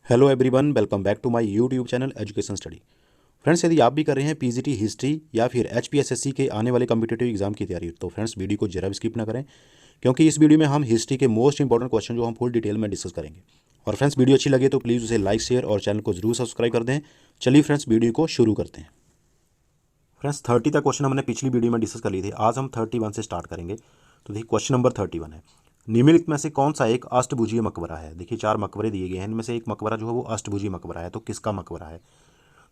Hello everyone, welcome back to my YouTube channel education study. Friends, यदि आप भी कर रहे हैं पीजीटी हिस्ट्री या फिर एचपीएसएससी के आने वाले कम्पिटेटिव एग्जाम की तैयारी, तो फ्रेंड्स वीडियो को जरा भी स्किप ना करें, क्योंकि इस वीडियो में हम हिस्ट्री के मोस्ट इंपॉर्टेंट क्वेश्चन जो हम फुल डिटेल में डिस्कस करेंगे। और फ्रेंड्स, वीडियो अच्छी लगे तो प्लीज़ उसे लाइक, शेयर और चैनल को जरूर सब्सक्राइब कर दें। चलिए फ्रेंड्स, वीडियो को शुरू करते हैं। फ्रेंड्स, 30 तक क्वेश्चन हमने पिछली वीडियो में डिस्कस कर लिए थे। आज हम 31 से स्टार्ट करेंगे। तो देखिए, क्वेश्चन नंबर 31 है, निम्नलिखित में से कौन सा एक अष्टभुजीय मकबरा है। देखिए, 4 मकबरे दिए गए हैं, इनमें से एक मकबरा जो है वो अष्टभुजीय मकबरा है। तो किसका मकबरा है?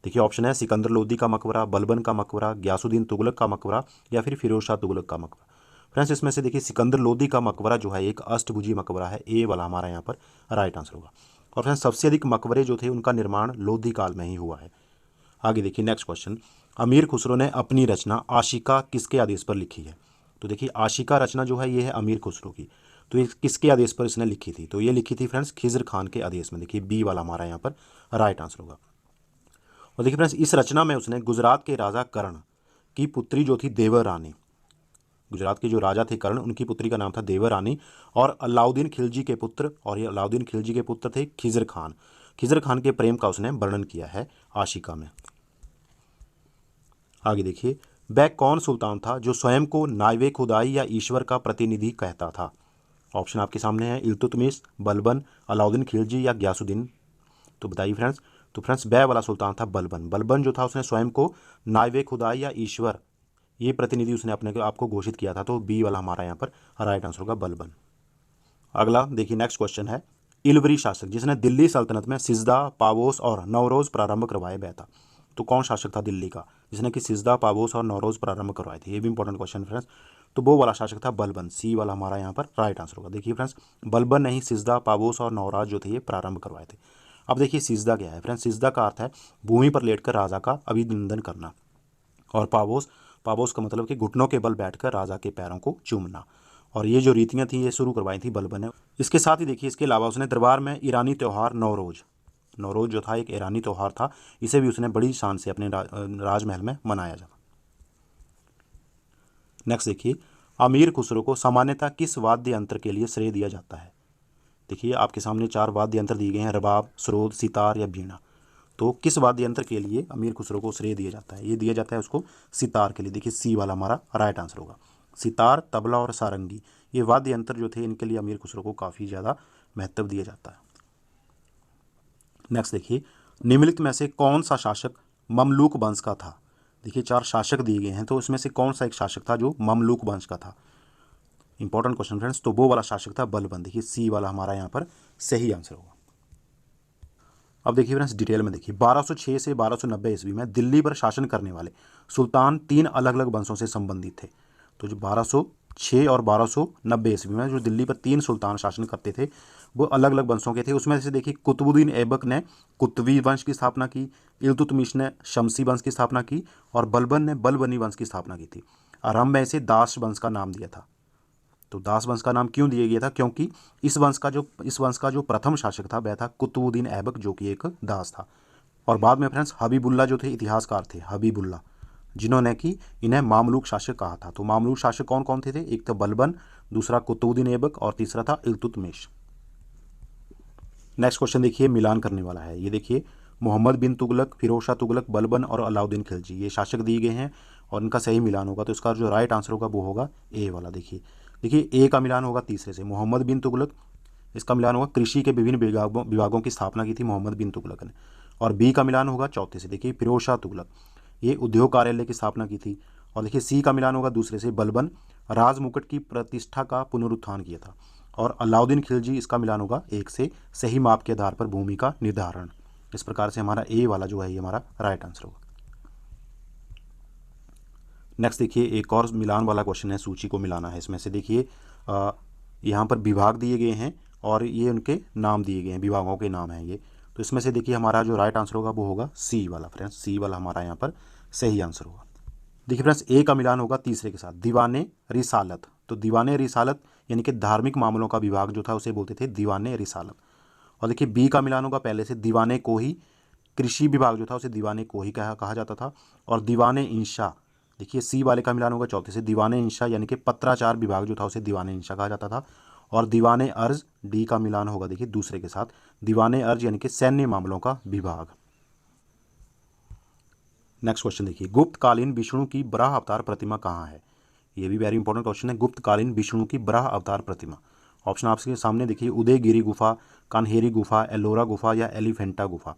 देखिए, ऑप्शन है सिकंदर लोदी का मकबरा, बलबन का मकबरा, गयासुद्दीन तुगलक का मकबरा या फिर फिरोज शाह तुगलक का मकबरा। फ्रेंड्स, इसमें से देखिए सिकंदर लोदी का मकबरा जो है एक अष्टभुजीय मकबरा है। ए वाला हमारा यहाँ पर राइट आंसर होगा। और फ्रेंड्स, सबसे अधिक मकबरे जो थे उनका निर्माण लोधी काल में ही हुआ है। आगे देखिए, नेक्स्ट क्वेश्चन, अमीर खुसरो ने अपनी रचना आशिका किसके आदेश पर लिखी है? तो देखिए, आशिका रचना जो है ये है अमीर खुसरो की। तो ये किसके आदेश पर इसने लिखी थी? तो ये लिखी थी फ्रेंड्स खिज्र खान के आदेश में। देखिए, बी वाला हमारा यहाँ पर राइट आंसर होगा। और देखिए फ्रेंड्स, इस रचना में उसने गुजरात के राजा कर्ण की पुत्री जो थी देवर रानी, गुजरात के जो राजा थे कर्ण, उनकी पुत्री का नाम था देवर रानी, और अलाउद्दीन खिलजी के पुत्र, और ये अलाउद्दीन खिलजी के पुत्र थे खिज्र खान। खिज्र खान के प्रेम का उसने वर्णन किया है आशिका में। आगे देखिए, वह कौन सुल्तान था जो स्वयं को नायवे खुदाई या ईश्वर का प्रतिनिधि कहता था? ऑप्शन आपके सामने है, इल्तुतमिश, बलबन, अलाउद्दीन खिलजी या गयासुद्दीन। तो बताइए फ्रेंड्स। तो फ्रेंड्स, बै वाला सुल्तान था बलबन। बलबन जो था उसने स्वयं को नायवे खुदाई या ईश्वर, ये प्रतिनिधि उसने अपने को आपको घोषित किया था। तो बी वाला हमारा यहाँ पर राइट आंसर होगा, बलबन। अगला देखिए, नेक्स्ट क्वेश्चन है, इलवरी शासक जिसने दिल्ली सल्तनत में सिजदा, पावोस और नवरोज प्रारंभ करवाए गया था। तो कौन शासक था दिल्ली का जिसने कि सिजदा, पावोस और नवरोज प्रारंभ करवाए थे? ये भी इंपॉर्टेंट क्वेश्चन फ्रेंड्स। तो वो वाला शासक था बलबन। सी वाला हमारा यहाँ पर राइट आंसर होगा। देखिए फ्रेंड्स, बलबन ने ही सिजदा, पावोस और नवराज जो थे ये प्रारंभ करवाए थे। अब देखिए, सिजदा क्या है फ्रेंड्स? सिजदा का अर्थ है भूमि पर लेटकर राजा का अभिनंदन करना। और पावोस, पावोस का मतलब कि घुटनों के बल बैठकर राजा के पैरों को चूमना। और ये जो रीतियाँ थी ये शुरू करवाई थी बलबन ने। इसके साथ ही देखिए, इसके अलावा उसने दरबार में ईरानी त्यौहार नवरोज, नवरोज जो था एक ईरानी त्यौहार था, इसे भी उसने बड़ी शान से अपने राजमहल में मनाया जाता। नेक्स्ट देखिए, अमीर खुसरो को सामान्यतः किस वाद्य यंत्र के लिए श्रेय दिया जाता है? देखिए, आपके सामने 4 वाद्य यंत्र दिए गए हैं, रबाब, सरोद, सितार या बीणा। तो किस वाद्य यंत्र के लिए अमीर खुसरो को श्रेय दिया जाता है? ये दिया जाता है उसको सितार के लिए। देखिए, सी वाला हमारा राइट आंसर होगा। सितार, तबला और सारंगी, ये वाद्य यंत्र जो थे इनके लिए अमीर खुसरो को काफ़ी ज़्यादा महत्व दिया जाता है। नेक्स्ट देखिए, निम्नलिखित में से कौन सा शासक ममलूक वंश का था? देखिए, 4 शासक दिए गए हैं, तो उसमें से कौन सा एक शासक था जो ममलूक वंश का था? Important question friends. तो वो वाला शासक था बलबन। देखिए, सी वाला हमारा यहाँ पर सही आंसर होगा। अब देखिए फ्रेंड्स, डिटेल में देखिए, 1206 से 1290 ईस्वी में दिल्ली पर शासन करने वाले सुल्तान 3 अलग अलग वंशों से संबंधित थे। तो जो 1206 और 1290 ईस्वी में जो दिल्ली पर 3 सुल्तान शासन करते थे वो अलग अलग वंशों के थे। उसमें से देखिए, कुतुबुद्दीन ऐबक ने कुतवी वंश की स्थापना की, इल्तुतमिश ने शमसी वंश की स्थापना की और बलबन ने बलबनी वंश की स्थापना की थी। आरंभ में इसे दास वंश का नाम दिया था। तो दास वंश का नाम क्यों दिया गया था? क्योंकि इस वंश का जो प्रथम शासक था वह था कुतुबुद्दीन ऐबक, जो कि एक दास था। और बाद में फ्रेंड्स हबीबुल्ला जो थे इतिहासकार थे, हबीबुल्ला, जिन्होंने कि इन्हें मामलूक शासक कहा था। तो मामलूक शासक कौन कौन थे? एक था बलबन, दूसरा कुतुबुद्दीन ऐबक और तीसरा था इल्तुतमिश। नेक्स्ट क्वेश्चन देखिए, मिलान करने वाला है। ये देखिए, मोहम्मद बिन तुगलक, फिरोज शाह तुगलक, बलबन और अलाउद्दीन खिलजी, ये शासक दिए गए हैं और इनका सही मिलान होगा। तो इसका जो राइट आंसर होगा वो होगा ए वाला। देखिए देखिए, ए का मिलान होगा तीसरे से, मोहम्मद बिन तुगलक, इसका मिलान होगा कृषि के विभिन्न विभागों की स्थापना की थी मोहम्मद बिन तुगलक ने। और बी का मिलान होगा चौथे से, देखिए फिरोज शाह तुगलक, ये उद्योग कार्यालय की स्थापना की थी। और देखिए, सी का मिलान होगा दूसरे से, बलबन, राज मुकुट की प्रतिष्ठा का पुनरुत्थान किया था। और अलाउद्दीन खिलजी, इसका मिलान होगा एक से, सही माप के आधार पर भूमि का निर्धारण। इस प्रकार से हमारा ए वाला जो है ये हमारा राइट आंसर होगा। नेक्स्ट देखिए, एक और मिलान वाला क्वेश्चन है, सूची को मिलाना है। इसमें से देखिए, यहाँ पर विभाग दिए गए हैं और ये उनके नाम दिए गए हैं, विभागों के नाम हैं ये। तो इसमें से देखिए, हमारा जो राइट आंसर होगा वो होगा सी वाला फ्रेंड्स, सी वाला हमारा यहाँ पर सही आंसर होगा। देखिए फ्रेंड्स, ए का मिलान होगा तीसरे के साथ, दीवाने रिसालत। तो दीवाने रिसालत यानी कि धार्मिक मामलों का विभाग जो था उसे बोलते थे दीवाने रिसालत। और देखिए, बी का मिलान होगा पहले से, दीवाने को ही, कृषि विभाग जो था उसे दीवाने को ही कहा जाता था। और दीवाने इंशा, देखिए सी वाले का मिलान होगा चौथे से, दीवाने इंशा यानी कि पत्राचार विभाग जो था उसे दीवाने इंशा कहा जाता था। और दीवाने अर्ज डी का मिलान होगा देखिए दूसरे के साथ, दीवाने अर्ज यानी कि सैन्य मामलों का विभाग। नेक्स्ट क्वेश्चन देखिए, गुप्तकालीन विष्णु की बराह अवतार प्रतिमा कहाँ है? ये भी वेरी इंपॉर्टेंट क्वेश्चन है, गुप्तकालीन विष्णु की बराह अवतार प्रतिमा। ऑप्शन आपके सामने देखिए, उदयगिरी गुफा, कान्हेरी गुफा, एलोरा गुफा या एलिफेंटा गुफा।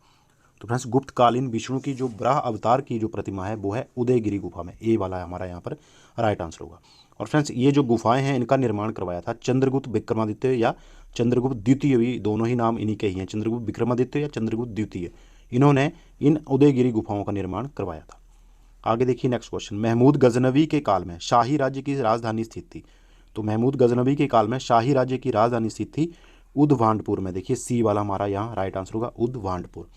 तो फ्रेंड्स गुप्तकालीन विष्णु की जो बराह अवतार की जो प्रतिमा है वो है उदयगिरी गुफा में, ए वाला हमारा यहाँ पर राइट आंसर होगा। और फ्रेंड्स ये जो गुफाएं हैं इनका निर्माण करवाया था चंद्रगुप्त विक्रमादित्य या चंद्रगुप्त द्वितीय, भी दोनों ही नाम इन्हीं के ही हैं, चंद्रगुप्त विक्रमादित्य या चंद्रगुप्त द्वितीय, इन्होंने इन उदयगिरी गुफाओं का निर्माण करवाया था। आगे देखिए नेक्स्ट क्वेश्चन, महमूद गजनवी के काल में शाही राज्य की राजधानी स्थित थी। तो महमूद गजनवी के काल में शाही राज्य की राजधानी स्थित थी उदवांडपुर में, देखिए सी वाला हमारा यहाँ राइट आंसर होगा उदवांडपुर।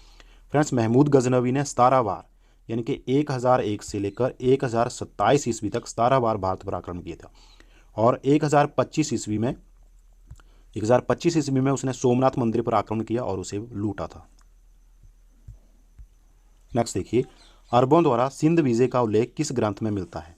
फ्रेंड्स महमूद गजनवी ने 17 बार यानी कि 1001 से लेकर 1027 ईस्वी तक 17 बार भारत पर आक्रमण किया था, और 1025 ईस्वी में उसने सोमनाथ मंदिर पर आक्रमण किया और उसे लूटा था। नेक्स्ट देखिए, अरबों द्वारा सिंध विजय का उल्लेख किस ग्रंथ में मिलता है?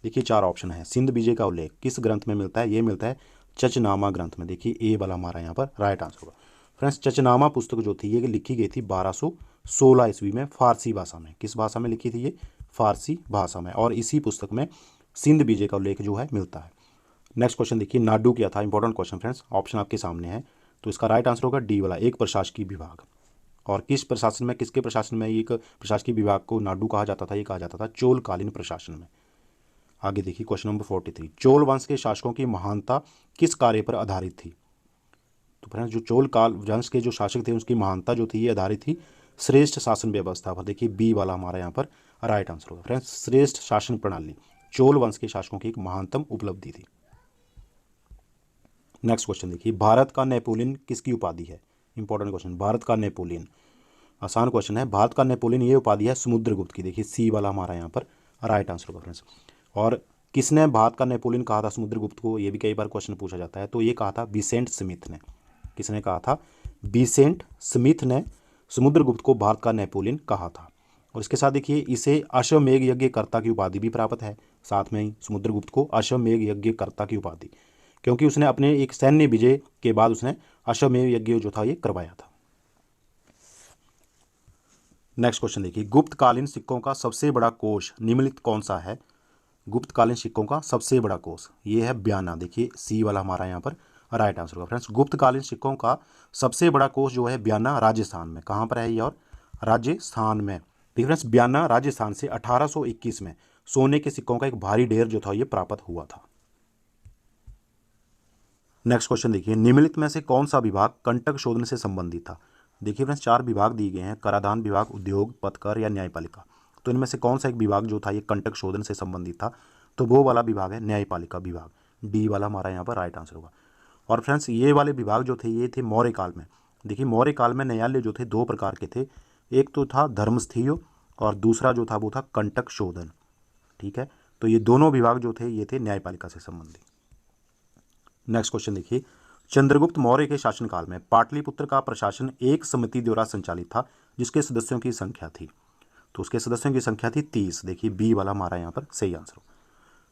देखिए 4 ऑप्शन है, सिंध विजय का उल्लेख किस ग्रंथ में मिलता है? ये मिलता है चचनामा ग्रंथ में, देखिए ए वाला हमारा यहाँ पर राइट आंसर होगा। फ्रेंड्स चचनामा पुस्तक जो थी ये लिखी गई थी 1216 ईस्वी में फारसी भाषा में। किस भाषा में लिखी थी ये? फारसी भाषा में, और इसी पुस्तक में सिंध विजय का उल्लेख जो है मिलता है। नेक्स्ट क्वेश्चन देखिए, नाडू क्या था? इंपॉर्टेंट क्वेश्चन फ्रेंड्स, ऑप्शन आपके सामने है, तो इसका राइट आंसर होगा डी वाला, एक प्रशासकीय विभाग। और किस प्रशासन में, किसके प्रशासन में एक प्रशासकीय विभाग को नाडू कहा जाता था? ये कहा जाता था चोलकालीन प्रशासन में। आगे देखिए क्वेश्चन नंबर 43, चोल वंश के शासकों की महानता किस कार्य पर आधारित थी? तो फ्रेंड्स जो चोल काल वंश के जो शासक थे उसकी महानता जो थी ये आधारित थी श्रेष्ठ शासन व्यवस्था पर, देखिए बी वाला हमारा यहाँ पर राइट आंसर होगा। फ्रेंड्स श्रेष्ठ शासन प्रणाली चोल वंश के शासकों की एक महानतम उपलब्धि थी। नेक्स्ट क्वेश्चन देखिए, भारत का नेपोलियन किसकी उपाधि है? इंपॉर्टेंट क्वेश्चन, भारत का नेपोलियन, आसान क्वेश्चन है। भारत का नेपोलियन ये उपाधि है समुद्रगुप्त की, देखिए सी वाला हमारा यहाँ पर राइट आंसर होगा फ्रेंड्स। और किसने भारत का नेपोलियन कहा था समुद्रगुप्त को? ये भी कई बार क्वेश्चन पूछा जाता है, तो ये कहा था विसेंट स्मिथ ने। किसने कहा था? विसेंट स्मिथ ने समुद्रगुप्त को भारत का नेपोलियन कहा था। और इसके साथ देखिए इसे अश्वमेघ यज्ञकर्ता की उपाधि भी प्राप्त है, साथ में ही समुद्रगुप्त को अश्वमेघ यज्ञकर्ता की उपाधि, क्योंकि उसने अपने एक सैन्य विजय के बाद उसने अश्वमेध यज्ञ जो था ये करवाया था। नेक्स्ट क्वेश्चन देखिए, गुप्तकालीन सिक्कों का सबसे बड़ा कोष निम्नलिखित कौन सा है? गुप्तकालीन सिक्कों का सबसे बड़ा कोष ये है बयाना, देखिए सी वाला हमारा यहाँ पर राइट आंसर होगा। फ्रेंड्स गुप्तकालीन सिक्कों का सबसे बड़ा कोष जो है बयाना राजस्थान में, कहाँ पर है ये? और राजस्थान में। देखिए फ्रेंड्स बयाना राजस्थान से 1821 में सोने के सिक्कों का एक भारी ढेर जो था ये प्राप्त हुआ था। नेक्स्ट क्वेश्चन देखिए, निम्नलिखित में से कौन सा विभाग कंटक शोधन से संबंधित था? देखिए फ्रेंड्स 4 विभाग दिए गए हैं, कराधान विभाग, उद्योग, पथकर या न्यायपालिका। तो इनमें से कौन सा एक विभाग जो था ये कंटक शोधन से संबंधित था? तो वो वाला विभाग है न्यायपालिका विभाग, डी वाला हमारा यहाँ पर राइट आंसर होगा। और फ्रेंड्स ये वाले विभाग जो थे ये थे मौर्य काल में। देखिए मौर्य काल में न्यायालय जो थे 2 प्रकार के थे, एक तो था धर्मस्थीय और दूसरा जो था वो था कंटक शोधन। ठीक है, तो ये दोनों विभाग जो थे ये थे न्यायपालिका से संबंधित। नेक्स्ट क्वेश्चन देखिए, चंद्रगुप्त मौर्य के शासनकाल में पाटलिपुत्र का प्रशासन एक समिति द्वारा संचालित था जिसके सदस्यों की संख्या थी, तो उसके सदस्यों की संख्या थी 30, देखिए बी वाला हमारा यहाँ पर सही आंसर हो।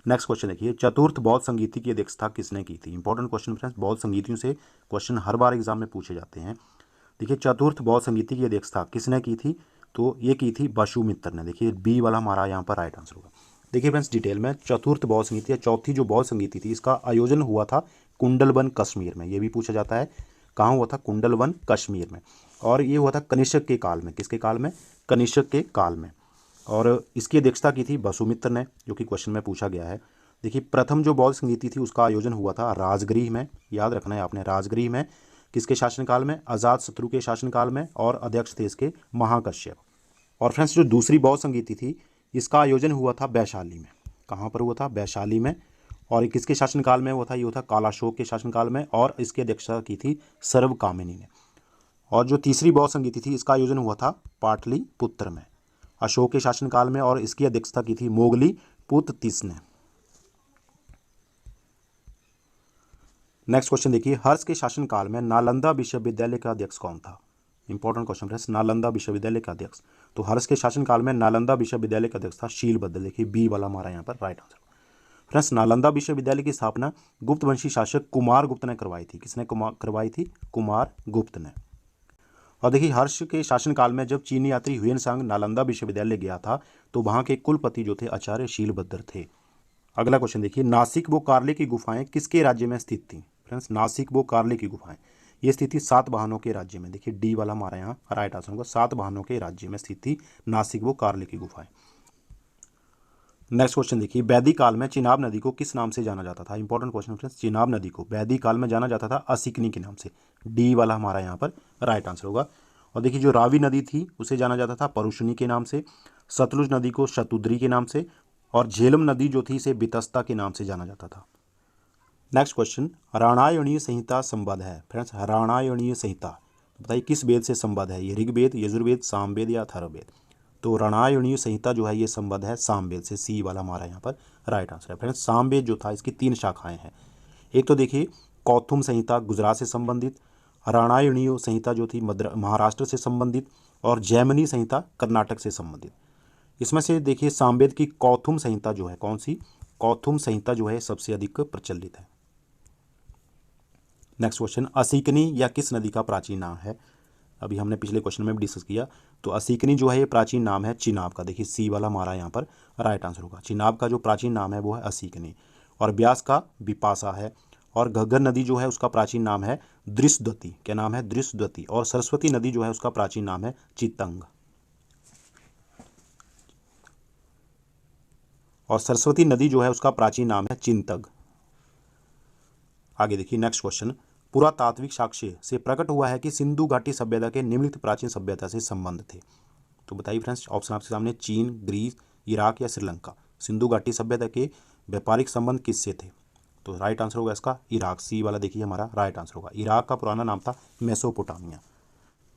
नेक्स्ट क्वेश्चन देखिए, चतुर्थ बौद्ध संगीति की अध्यक्षता किसने की थी? इंपॉर्टेंट क्वेश्चन फ्रेंड्स, बौद्ध संगीतियों से क्वेश्चन हर बार एग्जाम में पूछे जाते हैं। देखिए चतुर्थ बौद्ध संगीति की अध्यक्षता किसने की थी? तो ये की थी वसुमित्र ने, देखिए बी वाला हमारा यहाँ पर राइट आंसर होगा। देखिए फ्रेंड्स डिटेल में, चतुर्थ बौद्ध संगीति या चौथी जो बौद्ध संगीति थी इसका आयोजन हुआ था कुंडलवन कश्मीर में, ये भी पूछा जाता है कहाँ हुआ था? कुंडलवन कश्मीर में। और ये हुआ था कनिष्क के काल में, किसके काल में? कनिष्क के काल में। और इसकी अध्यक्षता की थी वसुमित्र ने, जो कि क्वेश्चन में पूछा गया है। देखिए प्रथम जो बौद्ध संगीति थी उसका आयोजन हुआ था राजगृह में, याद रखना है आपने, राजगृह में। किसके शासनकाल में? अजातशत्रु के शासनकाल में, और अध्यक्ष थे इसके महाकश्यप। और फ्रेंड्स जो दूसरी बौद्ध संगीति थी इसका आयोजन हुआ था वैशाली में, कहाँ पर हुआ था? वैशाली में। और किसके शासनकाल में हुआ था? ये हुआ था कालाशोक के शासनकाल में, और इसकी अध्यक्षता की थी सर्वकामिनी ने। और जो तीसरी बौद्ध संगीति थी इसका आयोजन हुआ था पाटलिपुत्र में अशोक के शासनकाल में, और इसकी अध्यक्षता की थी मोगली पुत्तिस ने। नेक्स्ट क्वेश्चन देखिए, हर्ष के शासनकाल में नालंदा विश्वविद्यालय का अध्यक्ष कौन था? इंपॉर्टेंट क्वेश्चन फ्रेंड्स, नालंदा विश्वविद्यालय का अध्यक्ष, तो हर्ष के शासनकाल में नालंदा विश्वविद्यालय का अध्यक्ष था शीलभद्र, देखिए बी वाला हमारा यहाँ पर राइट आंसर। फ्रेंड्स नालंदा विश्वविद्यालय की स्थापना गुप्त वंशी शासक कुमार गुप्त ने करवाई थी। किसने करवाई थी? कुमार गुप्त ने। और देखिए हर्ष के शासनकाल में जब चीनी यात्री ह्वेनसांग नालंदा विश्वविद्यालय गया था तो वहां के कुलपति जो थे आचार्य शीलभद्र थे। अगला क्वेश्चन देखिए, नासिक व कार्ले की गुफाएं किसके राज्य में स्थित थी? फ्रेंड्स नासिक व कार्ले की गुफाएं ये स्थित थी सातवाहनों के राज्य में। देखिए डी वाला हमारा यहाँ राइट आंसर होगा, सातवाहनों के राज्य में स्थित थी नासिक व कार्ले की गुफाएं। नेक्स्ट क्वेश्चन देखिए, वैदिक काल में चिनाब नदी को किस नाम से जाना जाता था? इंपॉर्टेंट क्वेश्चन फ्रेंड्स, चिनाब नदी को वैदिक काल में जाना जाता था असिकनी के नाम से। डी वाला हमारा यहाँ पर राइट आंसर होगा। और देखिए जो रावी नदी थी उसे जाना जाता था परुशनी के नाम से, सतलुज नदी को शतुद्री के नाम से, और झेलम नदी जो थी इसे बितस्ता के नाम से जाना जाता था। नेक्स्ट क्वेश्चन, राणायणीय संहिता संबद्ध है। फ्रेंड्स राणायणीय संहिता बताइए किस वेद से संबद्ध है? ये ऋग्वेद, यजुर्वेद, सामवेद या अथर्ववेद? तो राणायणीय संहिता जो है ये संबद्ध है सामवेद से। सी वाला हमारा यहाँ पर राइट आंसर है। फ्रेंड्स सामवेद जो था इसकी 3 शाखाएं हैं। एक तो देखिए कौथुम संहिता गुजरात से संबंधित, राणायणीय संहिता जो थी महाराष्ट्र से संबंधित, और जैमिनी संहिता कर्नाटक से संबंधित। इसमें से देखिए सामवेद की कौथुम संहिता जो है, कौन सी? कौथुम संहिता जो है सबसे अधिक प्रचलित है। नेक्स्ट क्वेश्चन, असिकनी या किस नदी का प्राचीन नाम है? अभी हमने पिछले क्वेश्चन में भी डिस्कस किया। तो असिकनी जो है ये प्राचीन नाम है चिनाब का। देखिए सी वाला हमारा यहाँ पर राइट आंसर होगा। चिनाब का जो प्राचीन नाम है वो है असिकनी, और ब्यास का बिपाशा है, और घग्गर नदी जो है उसका प्राचीन नाम है दृशद्वती। क्या नाम है? दृशद्वती। और सरस्वती नदी जो है उसका प्राचीन नाम है चितंग। और सरस्वती नदी जो है उसका प्राचीन नाम है चिंतग। आगे देखिए नेक्स्ट क्वेश्चन, पुरातात्विक साक्ष्य से प्रकट हुआ है कि सिंधु घाटी सभ्यता के निम्नलिखित प्राचीन सभ्यता से संबंध थे। तो बताइए फ्रेंड्स, ऑप्शन आपके सामने, चीन, ग्रीस, इराक या श्रीलंका। सिंधु घाटी सभ्यता के व्यापारिक संबंध किससे थे? तो राइट आंसर होगा इसका इराक। सी वाला देखिए हमारा राइट आंसर होगा। इराक का पुराना नाम था मेसोपोटामिया।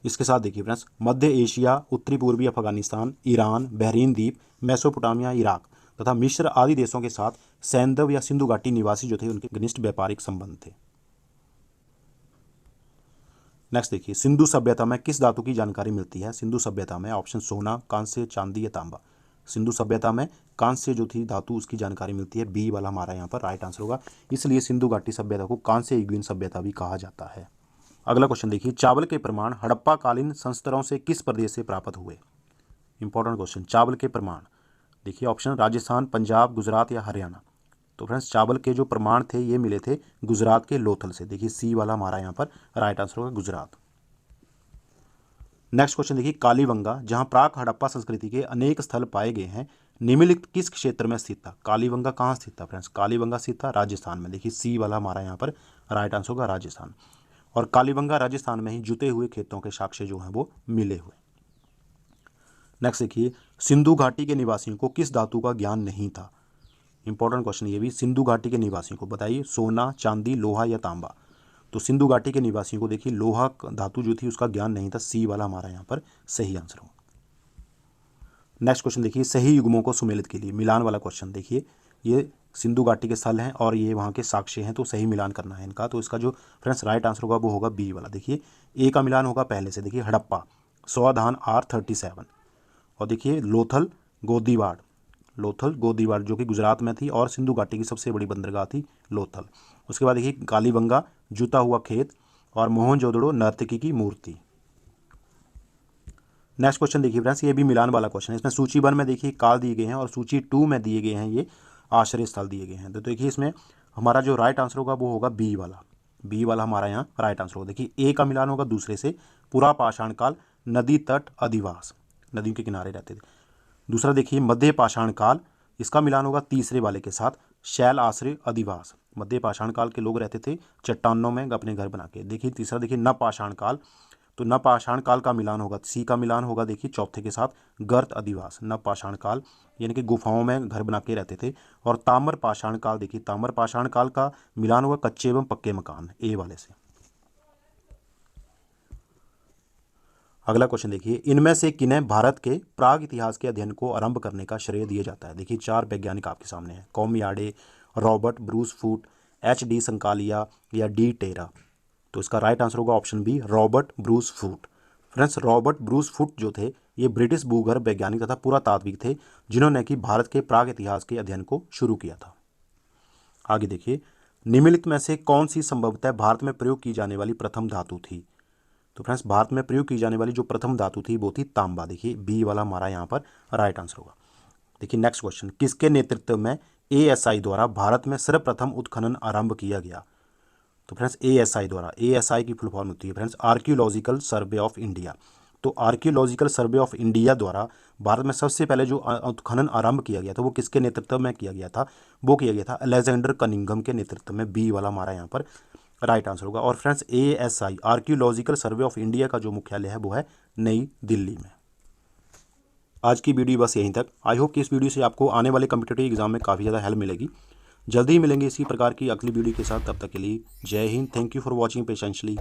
इसके साथ देखिए फ्रेंड्स, मध्य एशिया, उत्तरी पूर्वी अफगानिस्तान, ईरान, बहरीन द्वीप, मेसोपोटामिया, इराक तथा मिस्र आदि देशों के साथ सैंधव या सिंधु घाटी निवासी जो थे उनके घनिष्ठ व्यापारिक संबंध थे। नेक्स्ट देखिए, सिंधु सभ्यता में किस धातु की जानकारी मिलती है? सिंधु सभ्यता में ऑप्शन सोना, कांस्य, चांदी या तांबा। सिंधु सभ्यता में कांस्य जो थी धातु उसकी जानकारी मिलती है। बी वाला हमारा यहाँ पर राइट आंसर होगा। इसलिए सिंधु घाटी सभ्यता को कांस्य युगीन सभ्यता भी कहा जाता है। अगला क्वेश्चन देखिए, चावल के प्रमाण हड़प्पा कालीन संस्तरों से किस प्रदेश से प्राप्त हुए? इंपॉर्टेंट क्वेश्चन, चावल के प्रमाण देखिए ऑप्शन राजस्थान, पंजाब, गुजरात या हरियाणा। तो फ्रेंड्स चावल के जो प्रमाण थे ये मिले थे गुजरात के लोथल से। देखिए सी वाला हमारा यहाँ पर राइट आंसर होगा गुजरात। नेक्स्ट क्वेश्चन देखिए, कालीबंगा जहाँ प्राक हड़प्पा संस्कृति के अनेक स्थल पाए गए हैं निम्नलिखित किस क्षेत्र में स्थित था? कालीबंगा कहाँ स्थित था? फ्रेंड्स कालीबंगा स्थित था राजस्थान में। देखिए सी वाला हमारा यहाँ पर राइट आंसर होगा राजस्थान। और कालीबंगा राजस्थान में ही जुते हुए खेतों के साक्ष्य जो हैं वो मिले हुए। नेक्स्ट देखिए, सिंधु घाटी के निवासियों को किस धातु का ज्ञान नहीं था? इंपॉर्टेंट क्वेश्चन ये भी, सिंधु घाटी के निवासियों को बताइए सोना, चांदी, लोहा या तांबा। तो सिंधु घाटी के निवासियों को देखिए लोहा धातु जो थी उसका ज्ञान नहीं था। सी वाला हमारा यहाँ पर सही आंसर हो। नेक्स्ट क्वेश्चन देखिए, सही युग्मों को सुमेलित के लिए मिलान वाला क्वेश्चन। देखिए ये सिंधु घाटी के स्थल हैं और ये वहाँ के साक्ष्य हैं, तो सही मिलान करना है इनका। तो इसका जो फ्रेंड्स राइट आंसर होगा वो होगा बी वाला। देखिए ए का मिलान होगा पहले से। देखिए हड़प्पा 100 धान R37, और देखिए लोथल गोदीवाड़, लोथल गोदीवाड़ जो कि गुजरात में थी और सिंधु घाटी की सबसे बड़ी बंदरगाह थी लोथल। उसके बाद देखिए कालीबंगा जुता हुआ खेत, और मोहनजोदड़ो नर्तकी की मूर्ति। नेक्स्ट क्वेश्चन देखिए फ्रेंड्स, ये भी मिलान वाला क्वेश्चन है। इसमें सूची 1 में देखिए काल दिए गए हैं और सूची 2 में दिए गए हैं ये आश्रय स्थल दिए गए हैं। तो देखिए इसमें हमारा जो राइट आंसर होगा वो होगा बी वाला। बी वाला हमारा यहाँ राइट आंसर होगा। देखिए ए का मिलान होगा दूसरे से, पुरा पाषाण काल, नदी तट अधिवास, नदियों के किनारे रहते थे। दूसरा देखिए मध्य पाषाण काल, इसका मिलान होगा तीसरे वाले के साथ, शैल आश्रय अधिवास, मध्य पाषाण काल के लोग रहते थे चट्टानों में अपने घर बना के। देखिए तीसरा देखिए नव पाषाण काल, तो नव पाषाण काल का मिलान होगा, सी का मिलान होगा देखिए चौथे के साथ, गर्त अधिवास, नव पाषाण काल यानी कि गुफाओं में घर बना के रहते थे। और ताम्र पाषाण काल, देखिए ताम्र पाषाण काल का मिलान होगा कच्चे एवं पक्के मकान, ए वाले से। अगला क्वेश्चन देखिए, इनमें से किन्हें भारत के प्राग इतिहास के अध्ययन को आरंभ करने का श्रेय दिया जाता है? देखिए 4 वैज्ञानिक आपके सामने हैं, कॉमयार्डे, रॉबर्ट ब्रूस फूट, H.D. संकालिया या डी टेरा। तो इसका राइट आंसर होगा option B, Robert Bruce Foote. Friends Robert Bruce Foote जो थे ये ब्रिटिश भूगर्भ वैज्ञानिक तथा पुरातात्विक थे जिन्होंने कि भारत के प्राग इतिहास के अध्ययन को शुरू किया था। आगे देखिए, निम्नलिखित में से कौन सी संभवतः भारत में प्रयोग की जाने वाली प्रथम धातु थी। तो फ्रेंड्स, भारत में प्रयोग की जाने वाली जो प्रथम धातु थी वो थी तांबा। देखिए बी वाला हमारा यहाँ पर राइट आंसर होगा। देखिए नेक्स्ट क्वेश्चन, किसके नेतृत्व में एएसआई द्वारा भारत में सर्वप्रथम उत्खनन आरंभ किया गया। तो फ्रेंड्स, एएसआई द्वारा, एएसआई की फुल फॉर्म होती है friends archaeological survey of India. तो आर्कियोलॉजिकल सर्वे ऑफ इंडिया द्वारा भारत में सबसे पहले जो उत्खनन आरंभ किया गया था वो किसके नेतृत्व में किया गया था, वो किया गया था अलेक्जेंडर कनिंघम के नेतृत्व में। बी वाला हमारा यहाँ पर राइट आंसर होगा। और friends, ASI archaeological survey of India का जो मुख्यालय है वो है नई दिल्ली में। आज की वीडियो बस यहीं तक। आई होप कि इस वीडियो से आपको आने वाले कम्पिटिटिव एग्जाम में काफ़ी ज़्यादा हेल्प मिलेगी। जल्दी ही मिलेंगे इसी प्रकार की अगली वीडियो के साथ, तब तक के लिए जय हिंद। Thank you for watching पेशेंशली।